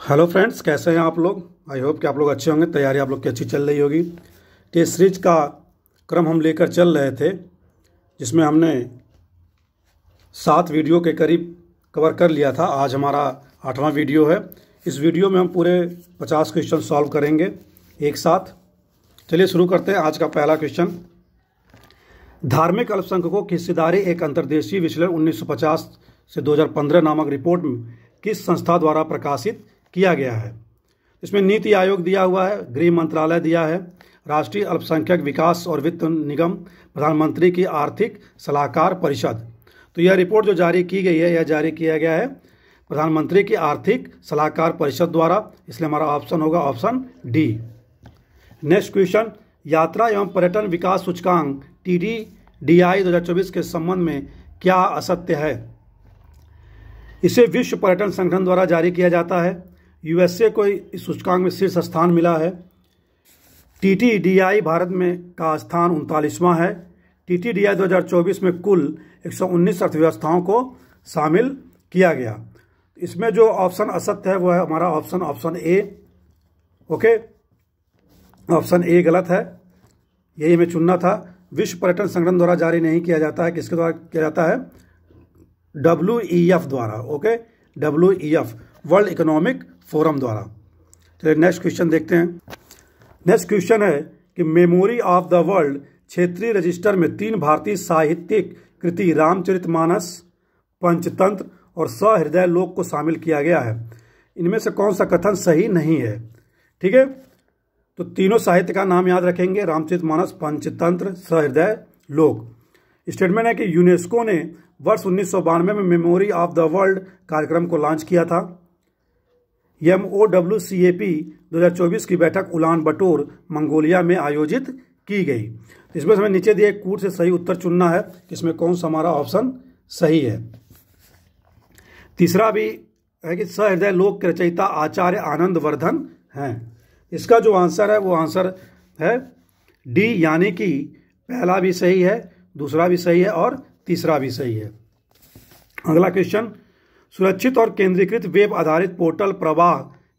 Hello friends, कैसे हैं आप लोग। आई होप कि आप लोग अच्छे होंगे। तैयारी आप लोग की अच्छी चल रही होगी। टेस्ट सीरीज का क्रम हम लेकर चल रहे थे, जिसमें हमने 7 वीडियो के करीब कवर कर लिया था। आज हमारा 8वां वीडियो है। इस वीडियो में हम पूरे 50 क्वेश्चन सॉल्व करेंगे एक साथ। चलिए शुरू करते हैं। आज का पहला क्वेश्चन, धार्मिक अल्पसंख्यकों की हिस्सेदारी एक अंतर्देशीय विश्लेषण 1950 से 2015 नामक रिपोर्ट में किस संस्था द्वारा प्रकाशित किया गया है। इसमें नीति आयोग दिया हुआ है, गृह मंत्रालय दिया है, राष्ट्रीय अल्पसंख्यक विकास और वित्त निगम, प्रधानमंत्री की आर्थिक सलाहकार परिषद। तो यह रिपोर्ट जो जारी की गई है, यह जारी किया गया है प्रधानमंत्री की आर्थिक सलाहकार परिषद द्वारा। इसलिए हमारा ऑप्शन होगा ऑप्शन डी। नेक्स्ट क्वेश्चन, यात्रा एवं पर्यटन विकास सूचकांक TDDI 2024 के संबंध में क्या असत्य है। इसे विश्व पर्यटन संगठन द्वारा जारी किया जाता है। USA को इस सूचकांक में शीर्ष स्थान मिला है। TTDI भारत में का स्थान 39वां है। TTDI 2024 में कुल 119 अर्थव्यवस्थाओं को शामिल किया गया। इसमें जो ऑप्शन असत्य है वो है हमारा option A. Okay, option A गलत है, यही हमें चुनना था। विश्व पर्यटन संगठन द्वारा जारी नहीं किया जाता है। किसके द्वारा किया जाता है? WEF द्वारा। Okay, WEF world economic forum द्वारा। चलिए नेक्स्ट क्वेश्चन देखते हैं। नेक्स्ट क्वेश्चन है कि मेमोरी ऑफ द वर्ल्ड क्षेत्रीय रजिस्टर में 3 भारतीय साहित्यिक कृति रामचरितमानस, पंचतंत्र और सहृदय लोक को शामिल किया गया है। इनमें से कौन सा कथन सही नहीं है? ठीक है, तो तीनों साहित्य का नाम याद रखेंगे, रामचरितमानस, पंचतंत्र, सहृदय लोक। स्टेटमेंट है कि यूनेस्को ने वर्ष 1992 में मेमोरी ऑफ द वर्ल्ड कार्यक्रम को लॉन्च किया था। MOWCAP 2024 की बैठक उलान बटोर, मंगोलिया में आयोजित की गई। इसमें हमें नीचे दिए कूट से सही उत्तर चुनना है, इसमें कौन सा हमारा ऑप्शन सही है। तीसरा भी है कि सहृदय लोक के रचयिता आचार्य आनंद वर्धन हैं। इसका जो आंसर है वो आंसर है डी, यानी कि पहला भी सही है, दूसरा भी सही है और तीसरा भी सही है। अगला क्वेश्चन, सुरक्षित और केंद्रीकृत वेब आधारित पोर्टल प्रवाह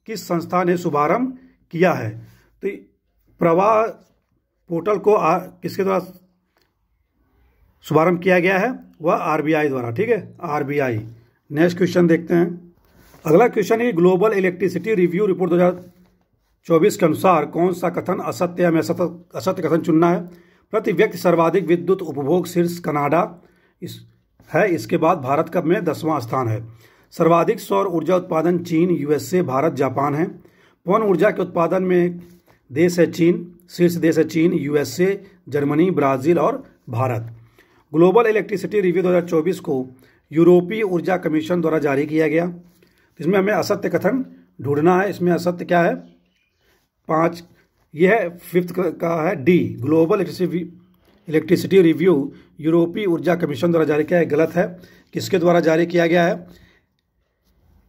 किस संस्था ने शुभारंभ किया है। तो प्रवाह पोर्टल को किसके द्वारा शुभारंभ किया गया है? वह RBI द्वारा। ठीक है, RBI। नेक्स्ट क्वेश्चन देखते हैं। अगला क्वेश्चन है, ग्लोबल इलेक्ट्रिसिटी रिव्यू रिपोर्ट 2024 के अनुसार कौन सा कथन असत्य है? हमें असत्य कथन चुनना है। प्रति व्यक्ति सर्वाधिक विद्युत उपभोग शीर्ष कनाडा इसके बाद भारत का में 10वां स्थान है। सर्वाधिक सौर ऊर्जा उत्पादन चीन, USA, भारत, जापान है। पवन ऊर्जा के उत्पादन में देश है चीन, शीर्ष देश है चीन, USA, जर्मनी, ब्राजील और भारत। ग्लोबल इलेक्ट्रिसिटी रिव्यू 2024 को यूरोपीय ऊर्जा कमीशन द्वारा जारी किया गया। इसमें हमें असत्य कथन ढूंढना है। इसमें असत्य क्या है? 5, यह है 5th का है डी, ग्लोबल इलेक्ट्रिसिटी रिव्यू यूरोपीय ऊर्जा कमीशन द्वारा जारी किया है। गलत है। किसके द्वारा जारी किया गया है?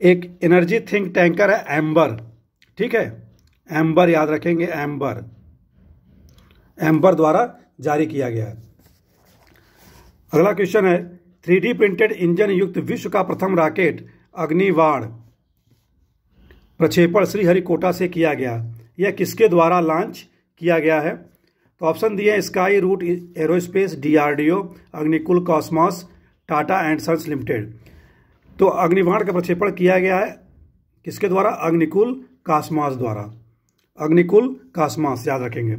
एक एनर्जी थिंक टैंकर है एम्बर। ठीक है, एम्बर याद रखेंगे, एम्बर द्वारा जारी किया गया है। अगला क्वेश्चन है, 3D प्रिंटेड इंजन युक्त विश्व का प्रथम रॉकेट अग्निबाण प्रक्षेपण श्रीहरिकोटा से किया गया। यह किसके द्वारा लॉन्च किया गया है? तो ऑप्शन दिए हैं Skyroot Aerospace, DRDO, Agnikul Cosmos, Tata and Sons Limited. तो अग्निबाण का प्रक्षेपण किया गया है किसके द्वारा? अग्निकुल कॉस्मॉस द्वारा। अग्निकुल कॉस्मॉस याद रखेंगे।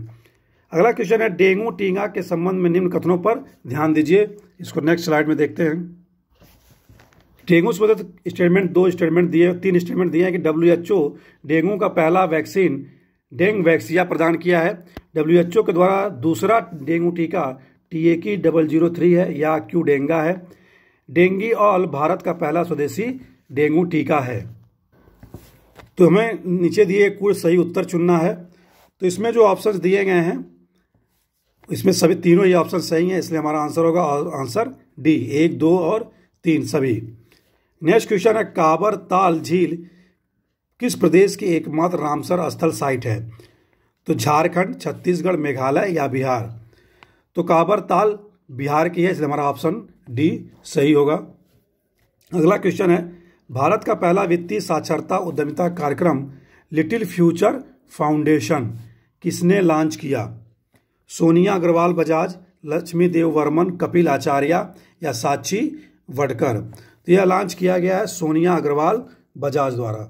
अगला क्वेश्चन है, डेंगू टीका के संबंध में निम्न कथनों पर ध्यान दीजिए। इसको नेक्स्ट स्लाइड में देखते हैं। डेंगू से संबंधित स्टेटमेंट 2 स्टेटमेंट दिए, 3 स्टेटमेंट दिए हैं कि WHO डेंगू का पहला वैक्सीन डेंग वैक्सिया प्रदान किया है। WHO के द्वारा दूसरा डेंगू टीका TAK-003 है या क्यूडेंगा है। डेंगी ऑल भारत का पहला स्वदेशी डेंगू टीका है। तो हमें नीचे दिए कुल सही उत्तर चुनना है। तो इसमें जो ऑप्शंस दिए गए हैं इसमें सभी तीनों ही ऑप्शन सही हैं, इसलिए हमारा आंसर होगा आंसर डी, 1, 2 और 3 सभी। नेक्स्ट क्वेश्चन है, काबर ताल झील किस प्रदेश की एकमात्र रामसर स्थल साइट है? तो झारखंड, छत्तीसगढ़, मेघालय या बिहार। तो काबर ताल बिहार की है, इसलिए हमारा ऑप्शन डी सही होगा। अगला क्वेश्चन है, भारत का पहला वित्तीय साक्षरता उद्यमिता कार्यक्रम लिटिल फ्यूचर फाउंडेशन किसने लॉन्च किया? सोनिया अग्रवाल बजाज, लक्ष्मी देव वर्मन, कपिल आचार्य या साक्षी वडकर? तो यह लॉन्च किया गया है सोनिया अग्रवाल बजाज द्वारा।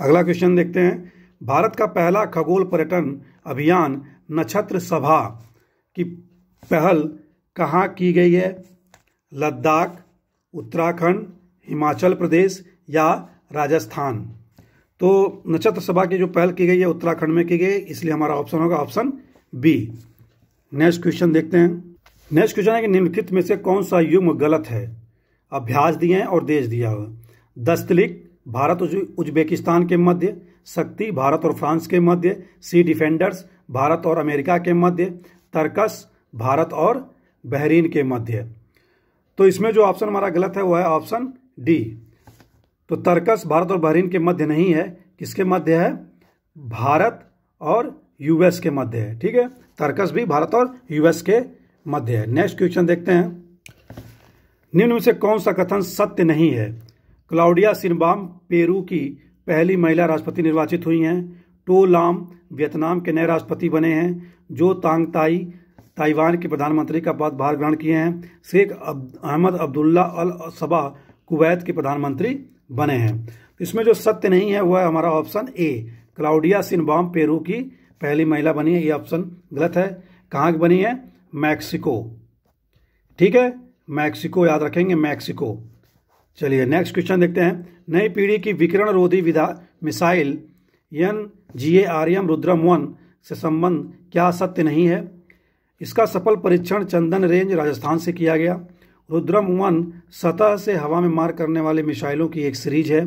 अगला क्वेश्चन देखते हैं। भारत का पहला खगोल पर्यटन अभियान नक्षत्र सभा की पहल कहाँ की गई है? लद्दाख, उत्तराखंड, हिमाचल प्रदेश या राजस्थान? तो नक्षत्र सभा की जो पहल की गई है उत्तराखंड में की गई, इसलिए हमारा ऑप्शन होगा ऑप्शन बी। नेक्स्ट क्वेश्चन देखते हैं। नेक्स्ट क्वेश्चन है कि निम्नलिखित में से कौन सा युग्म गलत है? अभ्यास दिए हैं और देश दिया हुआ। दस्तलिक भारत उज्बेकिस्तान के मध्य, शक्ति भारत और फ्रांस के मध्य, सी डिफेंडर्स भारत और अमेरिका के मध्य, तर्कस भारत और बहरीन के मध्य। तो इसमें जो ऑप्शन हमारा गलत है वो है ऑप्शन डी। तो तर्कस भारत और बहरीन के मध्य नहीं है, किसके मध्य है? भारत और यूएस के मध्य है। ठीक है, तर्कस भी भारत और यूएस के मध्य है। नेक्स्ट क्वेश्चन देखते हैं। निम्न में से कौन सा कथन सत्य नहीं है? क्लाउडिया शिनबाम पेरू की पहली महिला राष्ट्रपति निर्वाचित हुई हैं। टो लाम वियतनाम के नए राष्ट्रपति बने हैं। जो तांग ताई ताइवान के प्रधानमंत्री का पदभार ग्रहण किए हैं। शेख अहमद अब्दुल्ला अल सबा कुवैत के प्रधानमंत्री बने हैं। इसमें जो सत्य नहीं है वह है हमारा option A. Claudia Sheinbaum Peru की पहली महिला बनी है, ये ऑप्शन गलत है। कहाँ की बनी है? मैक्सिको। ठीक है, मैक्सिको याद रखेंगे, मैक्सिको। चलिए नेक्स्ट क्वेश्चन देखते हैं। नई पीढ़ी की विकिरण रोधी मिसाइल NGARM रुद्रम-1 से संबंध क्या सत्य नहीं है? इसका सफल परीक्षण चंदन रेंज राजस्थान से किया गया। रुद्रम-1 सतह से हवा में मार करने वाले मिसाइलों की एक सीरीज है।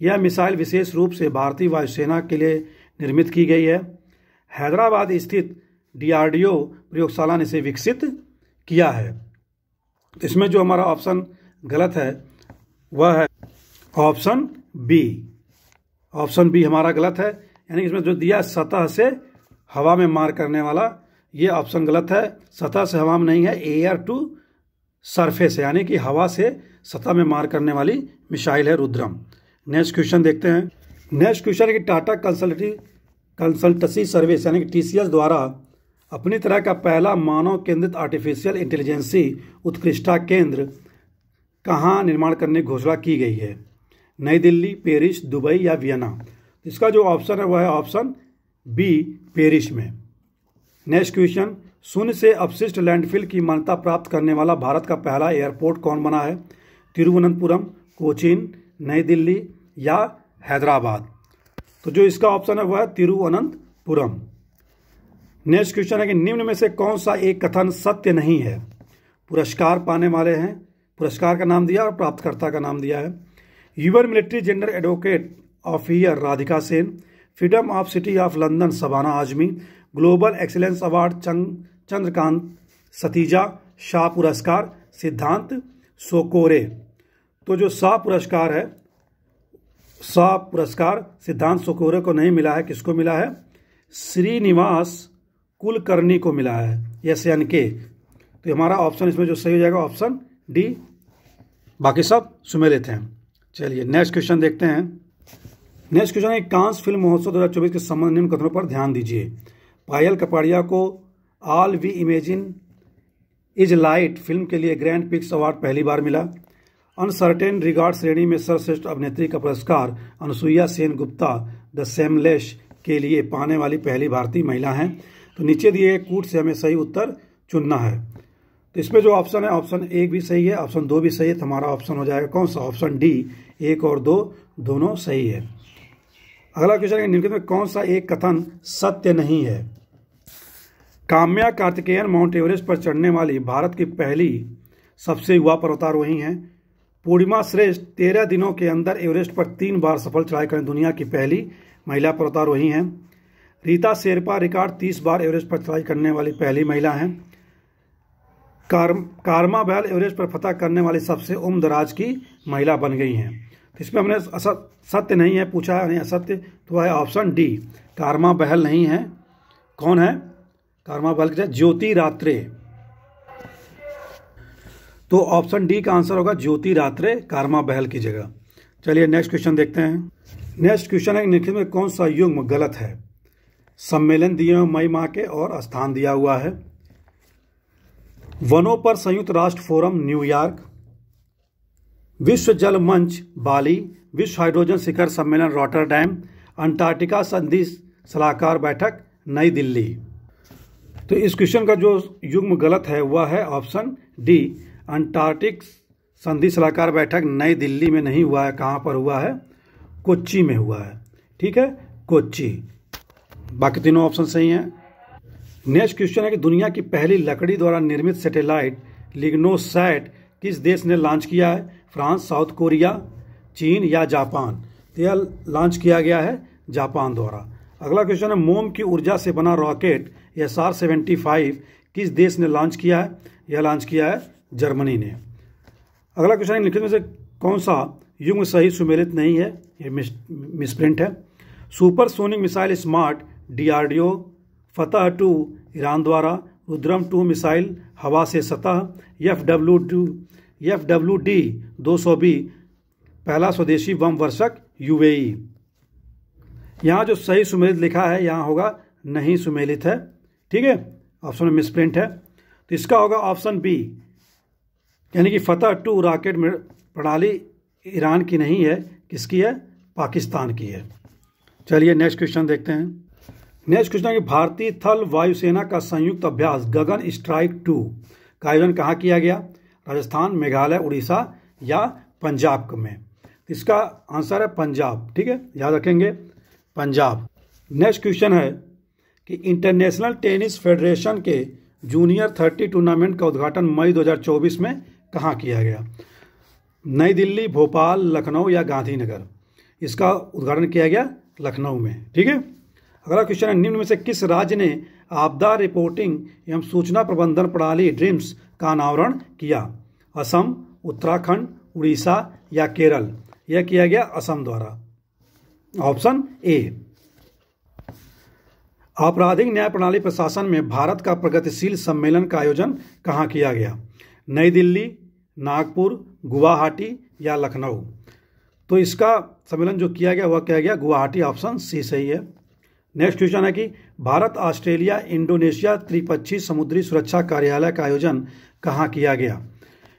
यह मिसाइल विशेष रूप से भारतीय वायुसेना के लिए निर्मित की गई है। हैदराबाद स्थित DRDO प्रयोगशाला ने इसे विकसित किया है। इसमें जो हमारा ऑप्शन गलत है वह है ऑप्शन बी। ऑप्शन बी हमारा गलत है, यानी इसमें जो दिया सतह से हवा में मार करने वाला, ये ऑप्शन गलत है। सतह से हवा में नहीं है, एयर टू सरफेस, यानी कि हवा से सतह में मार करने वाली मिसाइल है रुद्रम। नेक्स्ट क्वेश्चन देखते हैं। नेक्स्ट क्वेश्चन है कि टाटा कंसल्टेंसी सर्विस यानी कि TCS द्वारा अपनी तरह का पहला मानव केंद्रित आर्टिफिशियल इंटेलिजेंसी उत्कृष्टता केंद्र कहाँ निर्माण करने की घोषणा की गई है? नई दिल्ली, पेरिस, दुबई या वियना? इसका जो ऑप्शन है वह है ऑप्शन बी, पेरिस में। नेक्स्ट क्वेश्चन, शून्य से अपशिष्ट लैंडफिल की मान्यता प्राप्त करने वाला भारत का पहला एयरपोर्ट कौन बना है? तिरुवनंतपुरम, कोचीन, नई दिल्ली या हैदराबाद? तो जो इसका ऑप्शन है वह है तिरुवनंतपुरम। नेक्स्ट क्वेश्चन है कि निम्न में से कौन सा एक कथन सत्य नहीं है? पुरस्कार पाने वाले हैं, पुरस्कार का नाम दिया और प्राप्तकर्ता का नाम दिया है। Your military gender advocate of year Radhika Sen, freedom of city of London Shabana Azmi, global excellence award Chandrakant Satija, Shaw पुरस्कार सिद्धांत सोकोरे। तो जो शाह पुरस्कार है, शाह पुरस्कार सिद्धांत सोकोरे को नहीं मिला है, किसको मिला है? श्रीनिवास कुलकर्णी को मिला है, SNK। तो हमारा ऑप्शन इसमें जो सही हो जाएगा ऑप्शन डी, बाकी सब सुमेलित हैं। चलिए नेक्स्ट क्वेश्चन देखते हैं। नेक्स्ट क्वेश्चन है कांस फिल्म महोत्सव 2024 के संबंध निम्न कथनों पर ध्यान दीजिए। पायल कपाड़िया को all we imagine is light film के लिए ग्रैंड पिक्स अवार्ड पहली बार मिला। अनसर्टेन रिगार्ड श्रेणी में सर्वश्रेष्ठ अभिनेत्री का पुरस्कार अनुसुईया सेन गुप्ता द सेमलेस के लिए पाने वाली पहली भारतीय महिला हैं। तो नीचे दिए कूट से हमें सही उत्तर चुनना है। तो इसमें जो ऑप्शन है ऑप्शन 1 भी सही है, ऑप्शन 2 भी सही है। तो हमारा ऑप्शन हो जाएगा कौन सा? ऑप्शन डी, 1 और 2 दोनों सही है। अगला क्वेश्चन है निम्नलिखित में कौन सा एक कथन सत्य नहीं है? काम्या कार्तिकेयन माउंट एवरेस्ट पर चढ़ने वाली भारत की पहली सबसे युवा पर्वतारोही हैं। पूर्णिमा श्रेष्ठ 13 दिनों के अंदर एवरेस्ट पर 3 बार सफल चढ़ाई करने दुनिया की पहली महिला पर्वतारोही हैं। रीता शेरपा रिकॉर्ड 30 बार एवरेस्ट पर चढ़ाई करने वाली पहली महिला हैं। कारमा बहल एवरेस्ट पर फतह करने वाली सबसे उम्र दराज की महिला बन गई हैं। तो इसमें हमने सत्य नहीं है पूछा है, नहीं असत्य, तो है ऑप्शन डी, कारमा बहल नहीं है। कौन है कारमा बहल की जगह? ज्योति रात्रे। तो ऑप्शन डी का आंसर होगा ज्योति रात्रे कारमा बहल की जगह। चलिए नेक्स्ट क्वेश्चन देखते हैं। नेक्स्ट क्वेश्चन है निम्नलिखित में कौन सा युग्म गलत है। सम्मेलन दिए हुए मई माह के और स्थान दिया हुआ है। वनों पर संयुक्त राष्ट्र फोरम न्यूयॉर्क, विश्व जल मंच बाली, विश्व हाइड्रोजन शिखर सम्मेलन रॉटरडैम, अंटार्कटिका संधि सलाहकार बैठक नई दिल्ली। तो इस क्वेश्चन का जो युग्म गलत है वह है ऑप्शन डी, अंटार्कटिक संधि सलाहकार बैठक नई दिल्ली में नहीं हुआ है। कहाँ पर हुआ है? कोच्चि में हुआ है। ठीक है, कोच्चि। बाकी तीनों ऑप्शन सही हैं। नेक्स्ट क्वेश्चन है कि दुनिया की पहली लकड़ी द्वारा निर्मित सैटेलाइट लिग्नोसैट किस देश ने लॉन्च किया है? फ्रांस, साउथ कोरिया, चीन या जापान? तो यह लॉन्च किया गया है जापान द्वारा। अगला क्वेश्चन है मोम की ऊर्जा से बना रॉकेट SR-75 किस देश ने लॉन्च किया है? यह लॉन्च किया है जर्मनी ने। अगला क्वेश्चन है निम्नलिखित में से कौन सा युग्म सही सुमेलित नहीं है? ये मिसप्रिंट है। सुपरसोनिक मिसाइल स्मार्ट DRDO फतह 2 ईरान द्वारा, रुद्रम 2 मिसाइल हवा से सतह, FWD 200B पहला स्वदेशी बम वर्षक UAE। यहाँ जो सही सुमेलित लिखा है यहाँ होगा नहीं सुमेलित है। ठीक है, ऑप्शन में मिसप्रिंट है। तो इसका होगा ऑप्शन बी, यानी कि फतह 2 रॉकेट प्रणाली ईरान की नहीं है, किसकी है? पाकिस्तान की है। चलिए नेक्स्ट क्वेश्चन देखते हैं। नेक्स्ट क्वेश्चन है कि भारतीय थल वायुसेना का संयुक्त अभ्यास गगन स्ट्राइक 2 का आयोजन कहाँ किया गया? राजस्थान, मेघालय, उड़ीसा या पंजाब में? इसका आंसर है पंजाब। ठीक है, याद रखेंगे पंजाब। नेक्स्ट क्वेश्चन है कि इंटरनेशनल टेनिस फेडरेशन के जूनियर 30 टूर्नामेंट का उद्घाटन मई 2024 में कहाँ किया गया? नई दिल्ली, भोपाल, लखनऊ या गांधीनगर? इसका उद्घाटन किया गया लखनऊ में। ठीक है। अगला क्वेश्चन है निम्न में से किस राज्य ने आपदा रिपोर्टिंग एवं सूचना प्रबंधन प्रणाली ड्रीम्स का अनावरण किया? असम, उत्तराखंड, उड़ीसा या केरल? यह किया गया असम द्वारा। Option A. आपराधिक न्याय प्रणाली प्रशासन में भारत का प्रगतिशील सम्मेलन का आयोजन कहाँ किया गया? नई दिल्ली, नागपुर, गुवाहाटी या लखनऊ? तो इसका सम्मेलन जो किया गया वह किया गया गुवाहाटी। ऑप्शन सी सही है। नेक्स्ट क्वेश्चन है कि भारत ऑस्ट्रेलिया इंडोनेशिया त्रिपक्षीय समुद्री सुरक्षा कार्यालय का आयोजन कहाँ किया गया?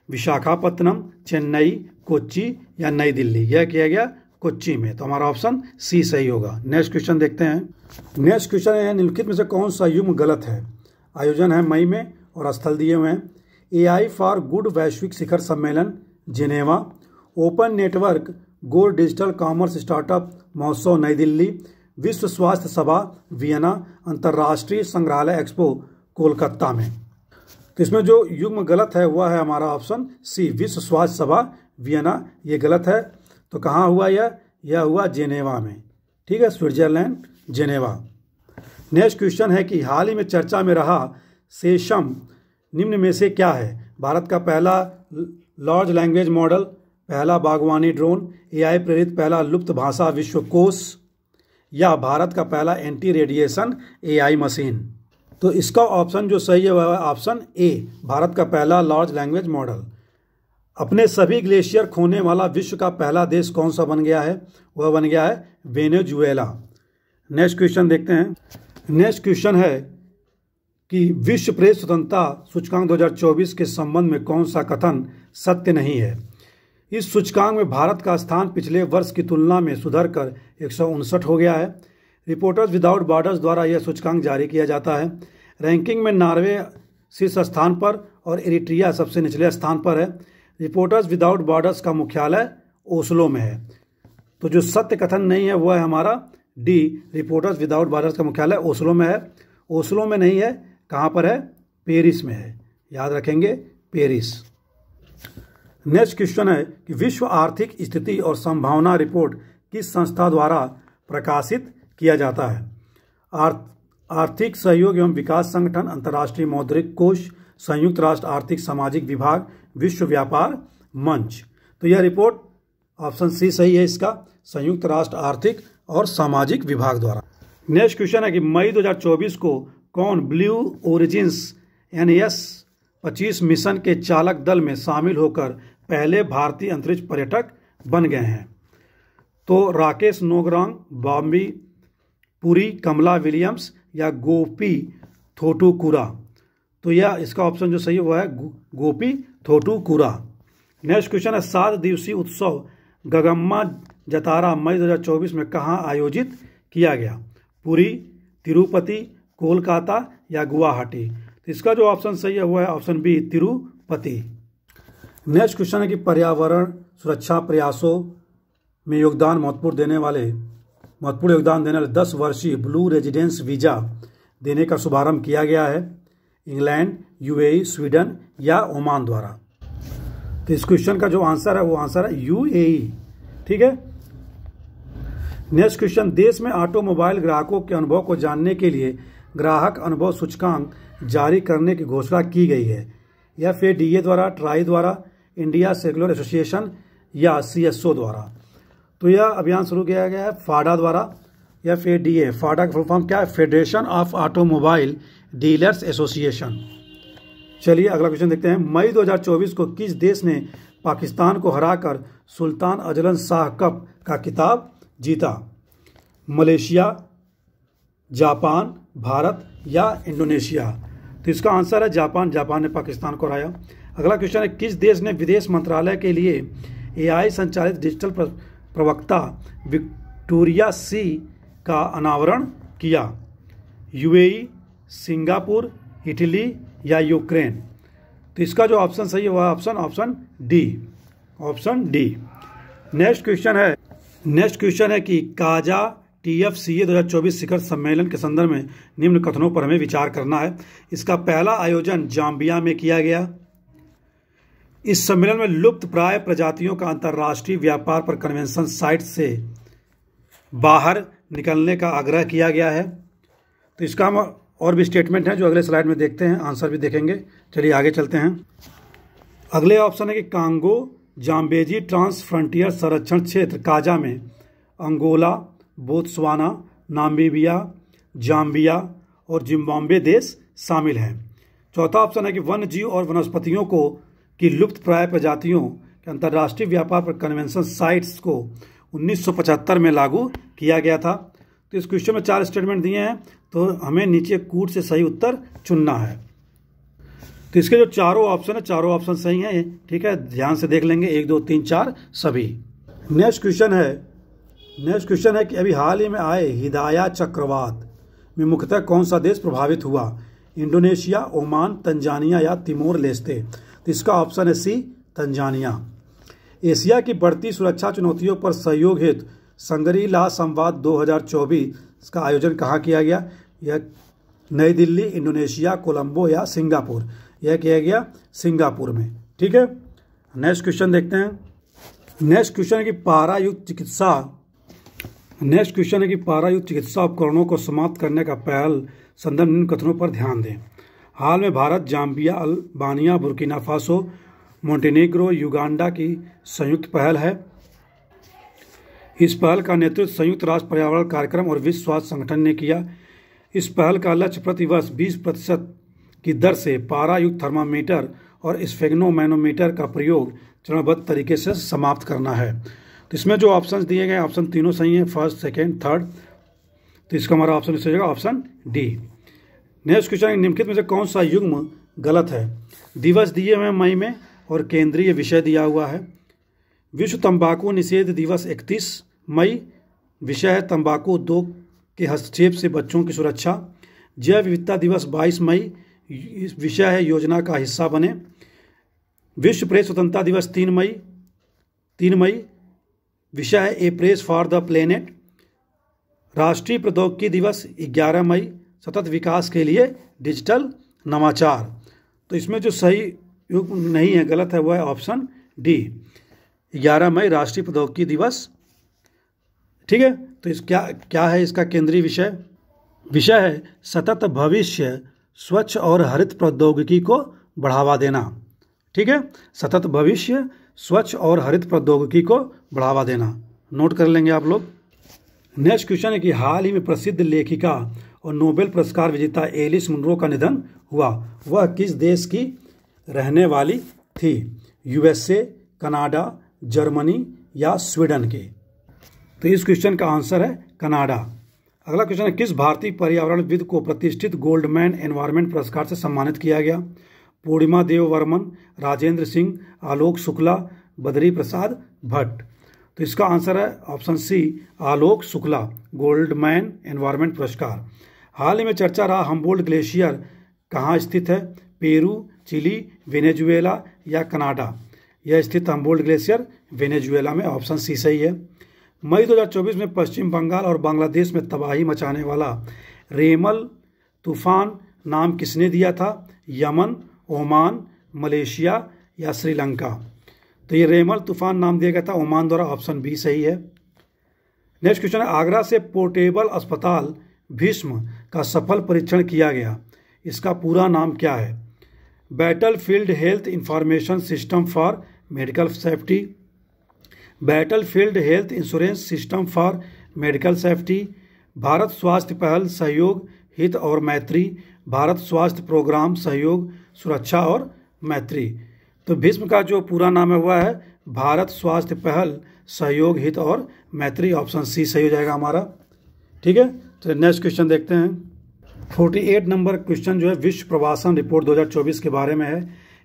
विशाखापत्तनम, चेन्नई, कोच्चि या नई दिल्ली? यह किया गया कोच्चि में। तो हमारा ऑप्शन सी सही होगा। नेक्स्ट क्वेश्चन देखते हैं। नेक्स्ट क्वेश्चन है निम्नलिखित में से कौन सा युग्म गलत है? आयोजन है मई में और स्थल दिए हुए हैं। AI फॉर गुड वैश्विक शिखर सम्मेलन जिनेवा, ओपन नेटवर्क गो डिजिटल कॉमर्स स्टार्टअप महोत्सव नई दिल्ली, विश्व स्वास्थ्य सभा वियना, अंतर्राष्ट्रीय संग्रहालय एक्सपो कोलकाता में? तो इसमें जो युग्म गलत है वह है हमारा ऑप्शन सी, विश्व स्वास्थ्य सभा वियना। ये गलत है। तो कहाँ हुआ यह हुआ जेनेवा में। ठीक है, स्विट्जरलैंड, जेनेवा। नेक्स्ट क्वेश्चन है कि हाल ही में चर्चा में रहा सेशम निम्न में से क्या है? भारत का पहला लार्ज लैंग्वेज मॉडल, पहला बागवानी ड्रोन, AI प्रेरित पहला लुप्त भाषा विश्वकोश या भारत का पहला एंटी रेडिएशन AI मशीन? तो इसका ऑप्शन जो सही है वह है ऑप्शन ए, भारत का पहला लार्ज लैंग्वेज मॉडल। अपने सभी ग्लेशियर खोने वाला विश्व का पहला देश कौन सा बन गया है? वह बन गया है वेनेजुएला। नेक्स्ट क्वेश्चन देखते हैं। नेक्स्ट क्वेश्चन है कि विश्व प्रेस स्वतंत्रता सूचकांक 2024 के संबंध में कौन सा कथन सत्य नहीं है? इस सूचकांक में भारत का स्थान पिछले वर्ष की तुलना में सुधरकर 159 हो गया है। रिपोर्टर्स विदाउट बॉर्डर्स द्वारा यह सूचकांक जारी किया जाता है। रैंकिंग में नॉर्वे शीर्ष स्थान पर और एरिट्रिया सबसे निचले स्थान पर है। रिपोर्टर्स विदाउट बॉर्डर्स का मुख्यालय ओस्लो में है। तो जो सत्य कथन नहीं है वह है हमारा डी, रिपोर्टर्स विदाउट बॉर्डर्स का मुख्यालय ओस्लो में है। ओस्लो में नहीं है, कहाँ पर है? पेरिस में है। याद रखेंगे, पेरिस। नेक्स्ट क्वेश्चन है कि विश्व आर्थिक स्थिति और संभावना रिपोर्ट किस संस्था द्वारा प्रकाशित किया जाता है? आर्थिक सहयोग एवं विकास संगठन, अंतर्राष्ट्रीय मौद्रिक कोष, संयुक्त राष्ट्र आर्थिक सामाजिक विभाग, विश्व व्यापार मंच? तो यह रिपोर्ट ऑप्शन सी सही है इसका, संयुक्त राष्ट्र आर्थिक और सामाजिक विभाग द्वारा। नेक्स्ट क्वेश्चन है कि मई 2024 को कौन ब्लू ओरिजिन्स NS-25 मिशन के चालक दल में शामिल होकर पहले भारतीय अंतरिक्ष पर्यटक बन गए हैं? तो राकेश नोगरांग, बॉम्बी पुरी, कमला विलियम्स या गोपी थोटुकुरा। तो यह इसका ऑप्शन जो सही हुआ है गोपी थोटुकुरा। नेक्स्ट क्वेश्चन है 7 दिवसीय उत्सव गगम्मा जतारा मई 2024 में कहाँ आयोजित किया गया? पुरी, तिरुपति, कोलकाता या गुवाहाटी। तो इसका जो ऑप्शन सही है वो है option B Tirupati. Next question है कि पर्यावरण सुरक्षा प्रयासों में महत्वपूर्ण योगदान देने वाले 10 वर्षीय ब्लू रेजिडेंस वीजा देने का शुभारंभ किया गया है इंग्लैंड, यूएई, स्वीडन या ओमान द्वारा। तो इस क्वेश्चन का जो आंसर है वो आंसर है यूएई। ठीक है। नेक्स्ट क्वेश्चन, देश में ऑटोमोबाइल ग्राहकों के अनुभव को जानने के लिए ग्राहक अनुभव सूचकांक जारी करने की घोषणा की गई है। FADA द्वारा, ट्राई द्वारा, इंडिया सेक्युलर एसोसिएशन या CSO द्वारा। तो यह अभियान शुरू किया गया है फाडा द्वारा। FADA, फाडा का फुल फॉर्म क्या है? Federation of automobile dealers association. चलिए अगला क्वेश्चन देखते हैं। मई 2024 को किस देश ने पाकिस्तान को हराकर सुल्तान अजलन शाह कप का खिताब जीता? मलेशिया, जापान, भारत या इंडोनेशिया। तो इसका आंसर है जापान। जापान ने पाकिस्तान को हराया। अगला क्वेश्चन है किस देश ने विदेश मंत्रालय के लिए AI संचालित डिजिटल प्रवक्ता विक्टोरिया सी का अनावरण किया? UAE, सिंगापुर, इटली या यूक्रेन। तो इसका जो ऑप्शन सही है वह ऑप्शन डी। नेक्स्ट क्वेश्चन है कि काजा TFCA 2024 शिखर सम्मेलन के संदर्भ में निम्न कथनों पर हमें विचार करना है। इसका पहला आयोजन जाम्बिया में किया गया। इस सम्मेलन में लुप्त प्राय प्रजातियों का अंतर्राष्ट्रीय व्यापार पर कन्वेंशन साइट से बाहर निकलने का आग्रह किया गया है। तो इसका और भी स्टेटमेंट है जो अगले स्लाइड में देखते हैं, आंसर भी देखेंगे। चलिए आगे चलते हैं। अगले ऑप्शन है कि कांगो जाम्बेजी ट्रांस फ्रंटियर संरक्षण क्षेत्र काजा में अंगोला, बोत्सवाना, नामीबिया, जाम्बिया और जिम्बाब्वे देश शामिल हैं। चौथा ऑप्शन है कि वन्य जीव और वनस्पतियों को की लुप्त प्राय प्रजातियों के अंतर्राष्ट्रीय व्यापार पर कन्वेंशन साइट्स को 1975 में लागू किया गया था। तो इस क्वेश्चन में 4 स्टेटमेंट दिए हैं, तो हमें नीचे कूट से सही उत्तर चुनना है। तो इसके जो चारों ऑप्शन सही हैं। ठीक है, ध्यान से देख लेंगे 1, 2, 3, 4 सभी। नेक्स्ट क्वेश्चन है कि अभी हाल ही में आए हिदाया चक्रवात में मुख्यतः कौन सा देश प्रभावित हुआ? इंडोनेशिया, ओमान, तंजानिया या तिमोर लेस्ते। तो इसका ऑप्शन है सी तंजानिया। एशिया की बढ़ती सुरक्षा चुनौतियों पर सहयोग हेतु संगरी-ला संवाद 2024 का आयोजन कहाँ किया गया? यह नई दिल्ली, इंडोनेशिया, कोलंबो या सिंगापुर। यह किया गया सिंगापुर में। ठीक है। नेक्स्ट क्वेश्चन देखते हैं। नेक्स्ट क्वेश्चन है कि पारायुक्त चिकित्सा उपकरणों को समाप्त करने का पहल संदर्भ निम्न कथनों पर ध्यान दें। हाल में Bharat, Zambia, Albania, Burkina Faso, Montenegro, Uganda की संयुक्त पहल है। इस पहल का नेतृत्व संयुक्त राष्ट्र पर्यावरण कार्यक्रम और विश्व स्वास्थ्य संगठन ने किया। इस पहल का लक्ष्य प्रतिवर्ष 20% की दर से पारायुक्त थर्मामीटर और स्फेग्नोमैनोमीटर का प्रयोग चरणबद्ध तरीके से समाप्त करना है। तो इसमें जो ऑप्शंस दिए गए ऑप्शन तीनों सही हैं, फर्स्ट, सेकेंड, थर्ड। तो इसका हमारा ऑप्शन सही होगा ऑप्शन डी। नेक्स्ट क्वेश्चन, निम्नलिखित में से कौन सा युग्म गलत है? दिवस दिए हुए मई में और केंद्रीय विषय दिया हुआ है। विश्व तंबाकू निषेध दिवस 31 मई, विषय है तंबाकू उद्योग के हस्तक्षेप से बच्चों की सुरक्षा। जैव विविधता दिवस 22 मई, विषय है योजना का हिस्सा बने। विश्व प्रेस स्वतंत्रता दिवस 3 मई, विषय है ए प्रेस फॉर द प्लेनेट। राष्ट्रीय प्रौद्योगिकी दिवस 11 मई, सतत विकास के लिए डिजिटल नवाचार। तो इसमें जो सही युग्म नहीं है, गलत है, वो है ऑप्शन डी, 11 मई राष्ट्रीय प्रौद्योगिकी दिवस। ठीक है। तो इस क्या है इसका केंद्रीय विषय? विषय है सतत भविष्य, स्वच्छ और हरित प्रौद्योगिकी को बढ़ावा देना। ठीक है, सतत भविष्य, स्वच्छ और हरित प्रौद्योगिकी को बढ़ावा देना। नोट कर लेंगे आप लोग। नेक्स्ट क्वेश्चन है कि हाल ही में प्रसिद्ध लेखिका और नोबेल पुरस्कार विजेता एलिस मुनरो का निधन हुआ। वह किस देश की रहने वाली थी? USA, कनाडा, जर्मनी या स्वीडन की। तो इस क्वेश्चन का आंसर है कनाडा। अगला क्वेश्चन है, किस भारतीय पर्यावरणविद को प्रतिष्ठित गोल्डमैन एनवायरनमेंट पुरस्कार से सम्मानित किया गया? पूर्णिमा देव वर्मन, राजेंद्र सिंह, आलोक शुक्ला, बद्री प्रसाद भट्ट। तो इसका आंसर है option C, Alok Shukla, Goldman environment पुरस्कार। हाल ही में चर्चा रहा हम्बोल्ट ग्लेशियर कहाँ स्थित है? पेरू, चिली, वेनेजुएला या कनाडा? यह स्थित हम्बोल्ट ग्लेशियर वेनेजुएला में, ऑप्शन सी सही है। मई 2024 में पश्चिम बंगाल और बांग्लादेश में तबाही मचाने वाला रेमल तूफान नाम किसने दिया था? यमन, ओमान, मलेशिया या श्रीलंका? तो ये रेमल तूफान नाम दिया गया था ओमान द्वारा, ऑप्शन बी सही है। नेक्स्ट क्वेश्चन है, आगरा से पोर्टेबल अस्पताल भीष्म का सफल परीक्षण किया गया, इसका पूरा नाम क्या है? Battle field health information system for medical safety, battle field health insurance system for medical safety, Bharat स्वास्थ्य पहल सहयोग हित और मैत्री, भारत स्वास्थ्य प्रोग्राम सहयोग सुरक्षा और मैत्री। तो भीष्म का जो पूरा नाम है वह है भारत स्वास्थ्य पहल सहयोग हित और मैत्री, ऑप्शन सी सही हो जाएगा हमारा। ठीक है, तो नेक्स्ट क्वेश्चन देखते हैं। 48 नंबर क्वेश्चन जो है विश्व प्रवासन रिपोर्ट 2024 के बारे में है।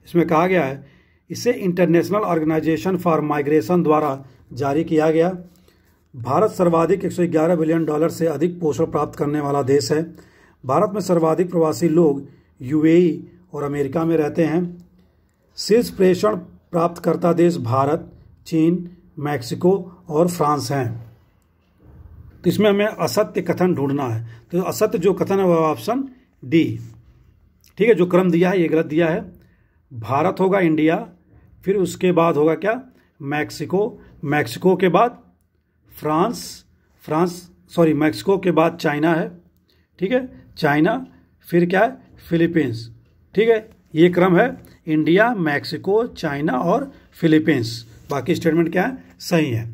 इसमें कहा गया है इसे इंटरनेशनल ऑर्गेनाइजेशन फॉर माइग्रेशन द्वारा जारी किया गया। भारत सर्वाधिक 111 बिलियन डॉलर से अधिक पोषण प्राप्त करने वाला देश है। भारत में सर्वाधिक प्रवासी लोग यूएई और अमेरिका में रहते हैं। शीर्ष प्रेषण प्राप्तकर्ता देश भारत, चीन, मैक्सिको और फ्रांस हैं। तो इसमें हमें असत्य कथन ढूंढना है, तो असत्य जो कथन है वह ऑप्शन डी। ठीक है, जो क्रम दिया है ये गलत दिया है। भारत होगा इंडिया, फिर उसके बाद होगा क्या? मैक्सिको, मैक्सिको के बाद मैक्सिको के बाद चाइना है। ठीक है, चाइना, फिर क्या है? फिलीपींस। ठीक है, ये क्रम है, इंडिया, मैक्सिको, चाइना और फिलीपींस। बाकी स्टेटमेंट क्या है? सही है।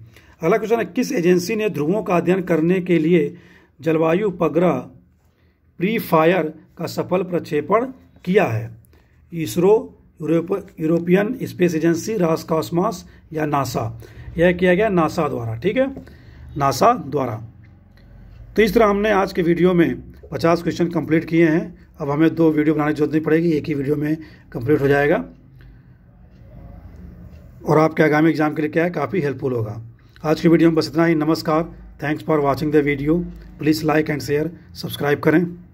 अगला क्वेश्चन है, किस एजेंसी ने ध्रुवों का अध्ययन करने के लिए जलवायु उपग्रह प्री फायर का सफल प्रक्षेपण किया है? इसरो, यूरोपियन स्पेस एजेंसी, रॉसकॉस्मॉस या नासा? यह किया गया नासा द्वारा। ठीक है, नासा द्वारा। तो इस तरह हमने आज के वीडियो में 50 क्वेश्चन कंप्लीट किए हैं। अब हमें 2 वीडियो बनाने की जरूरत नहीं पड़ेगी, एक ही वीडियो में कंप्लीट हो जाएगा और आपके आगामी एग्जाम के लिए क्या है, काफ़ी हेल्पफुल होगा। आज की वीडियो में बस इतना ही। नमस्कार, thanks for watching the video. Please like and share, subscribe करें।